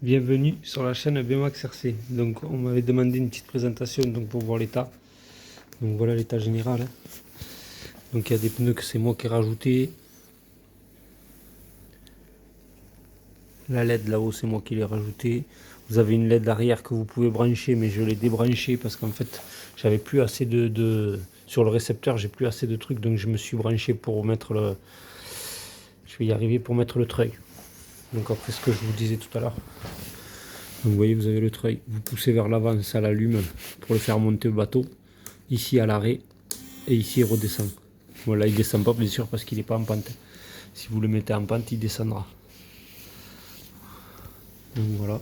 Bienvenue sur la chaîne BMAX RC. Donc on m'avait demandé une petite présentation donc, pour voir l'état. Donc voilà l'état général. Hein. Donc il y a des pneus que c'est moi qui ai rajouté. La LED là-haut c'est moi qui l'ai rajouté. Vous avez une LED arrière que vous pouvez brancher, mais je l'ai débranché parce qu'en fait j'avais plus assez sur le récepteur, j'ai plus assez de trucs, donc je me suis branché pour mettre le. Je vais y arriver pour mettre le treuil. Donc après ce que je vous disais tout à l'heure. Donc vous voyez, vous avez le treuil, vous poussez vers l'avant, ça l'allume pour le faire monter au bateau. Ici à l'arrêt, et ici il redescend. Voilà, il descend pas bien sûr parce qu'il n'est pas en pente. Si vous le mettez en pente, il descendra. Donc voilà.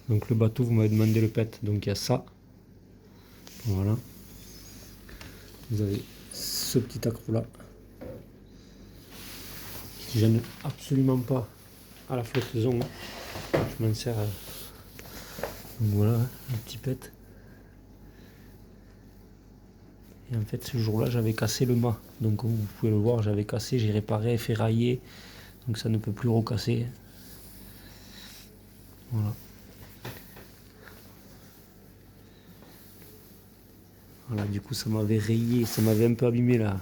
Donc le bateau, vous m'avez demandé le pet, donc il y a ça. Voilà. Vous avez ce petit accro là, qui gêne absolument pas à la flottaison. Je m'en sers. Donc voilà, un petit pet. Et en fait ce jour-là j'avais cassé le mât. Donc comme vous pouvez le voir, j'avais cassé, j'ai réparé, ferraillé. Donc ça ne peut plus recasser. Voilà. Voilà, du coup ça m'avait rayé, ça m'avait un peu abîmé la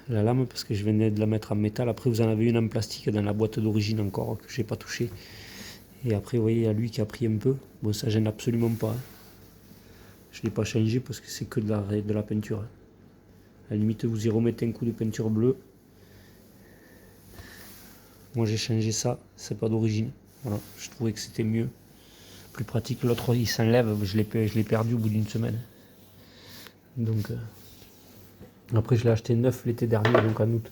lame parce que je venais de la mettre en métal. Après vous en avez une en plastique dans la boîte d'origine encore que j'ai pas touché. Et après vous voyez il y a lui qui a pris un peu. Bon ça gêne absolument pas. Hein. Je l'ai pas changé parce que c'est que de la peinture. Hein. À la limite vous y remettez un coup de peinture bleue. Moi j'ai changé ça, c'est pas d'origine. Voilà, je trouvais que c'était mieux. Plus pratique. L'autre il s'enlève, je l'ai perdu au bout d'une semaine. Donc après je l'ai acheté neuf l'été dernier, donc en août.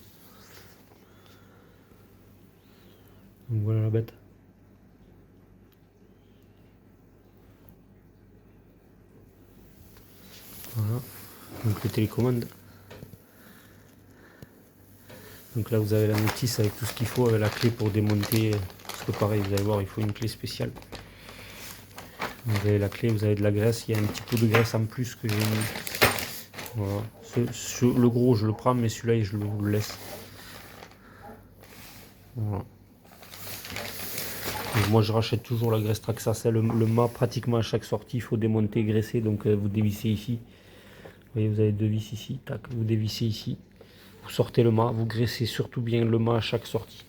Donc voilà la bête. Voilà. Donc les télécommandes. Donc là vous avez la notice avec tout ce qu'il faut, avec la clé pour démonter. Parce que pareil, vous allez voir, il faut une clé spéciale. Vous avez la clé, vous avez de la graisse, il y a un petit peu de graisse en plus que j'ai mis. Voilà. Le gros je le prends, mais celui-là je vous le laisse. Voilà. Donc moi je rachète toujours la graisse Traxacel, le mât pratiquement à chaque sortie, il faut démonter, graisser, donc vous dévissez ici. Vous voyez, vous avez deux vis ici, tac, vous dévissez ici. Vous sortez le mât, vous graissez surtout bien le mât à chaque sortie.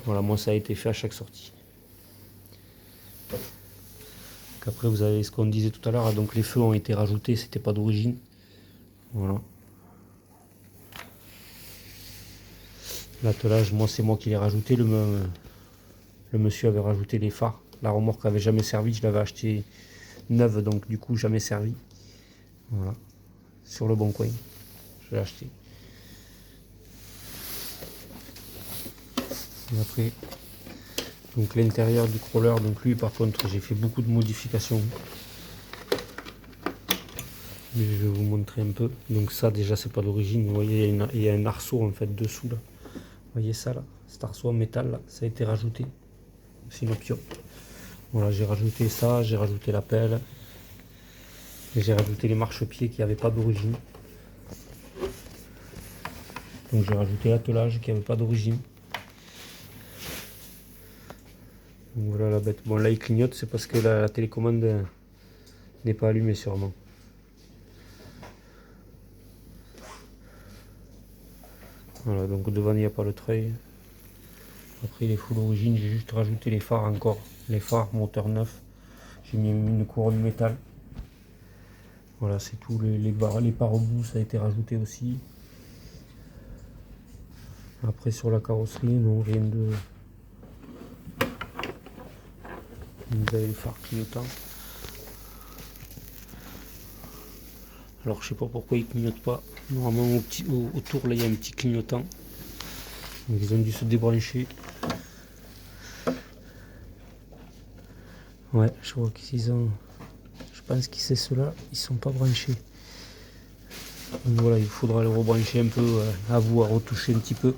Voilà, moi ça a été fait à chaque sortie. Après vous avez ce qu'on disait tout à l'heure, donc les feux ont été rajoutés, c'était pas d'origine. Voilà. L'attelage, moi c'est moi qui l'ai rajouté, le monsieur avait rajouté les phares. La remorque avait jamais servi, je l'avais acheté neuve, donc du coup jamais servi. Voilà. Sur le bon coin, je l'ai acheté. Et après, donc l'intérieur du crawler, donc lui par contre j'ai fait beaucoup de modifications. Mais je vais vous montrer un peu. Donc ça déjà c'est pas d'origine, vous voyez il y a un arceau en fait dessous là. Vous voyez ça là, cet arceau en métal là, ça a été rajouté. C'est une option. Voilà, j'ai rajouté ça, j'ai rajouté la pelle. Et j'ai rajouté les marchepieds qui n'avaient pas d'origine. Donc j'ai rajouté l'attelage qui n'avait pas d'origine. Voilà la bête. Bon là il clignote, c'est parce que la télécommande n'est pas allumée sûrement. Voilà, donc devant il n'y a pas le treuil. Après il est full origine, j'ai juste rajouté les phares encore. Les phares, moteur neuf. J'ai mis une couronne métal. Voilà, c'est tout. Les pare-boues, ça a été rajouté aussi. Après sur la carrosserie, non, rien de... Vous avez les phares clignotants. Alors je sais pas pourquoi ils clignotent pas. Normalement autour là il y a un petit clignotant. Donc ils ont dû se débrancher. Ouais, je vois qu'ils ont... Je pense que c'est ceux-là, ils sont pas branchés. Donc voilà, il faudra le rebrancher un peu, à vous à retoucher un petit peu.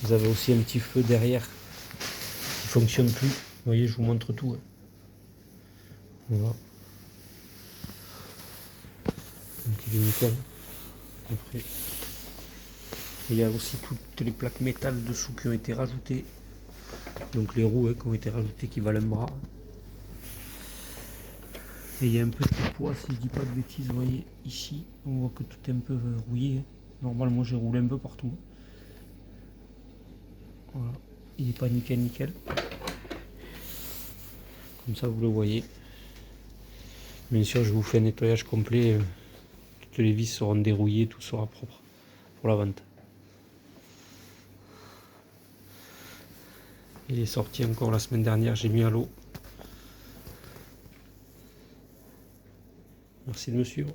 Vous avez aussi un petit feu derrière qui fonctionne plus. Vous voyez, je vous montre tout. Hein. Voilà. Donc il est nickel. Après, il y a aussi toutes les plaques métal dessous qui ont été rajoutées. Donc les roues qui ont été rajoutées qui valent un bras. Et il y a un petit poids, si je dis pas de bêtises, vous voyez ici, on voit que tout est un peu rouillé. Normalement j'ai roulé un peu partout. Voilà, il n'est pas nickel nickel. Comme ça vous le voyez. Bien sûr je vous fais un nettoyage complet. Toutes les vis seront dérouillées, tout sera propre pour la vente. Il est sorti encore la semaine dernière, j'ai mis à l'eau. Merci de me suivre.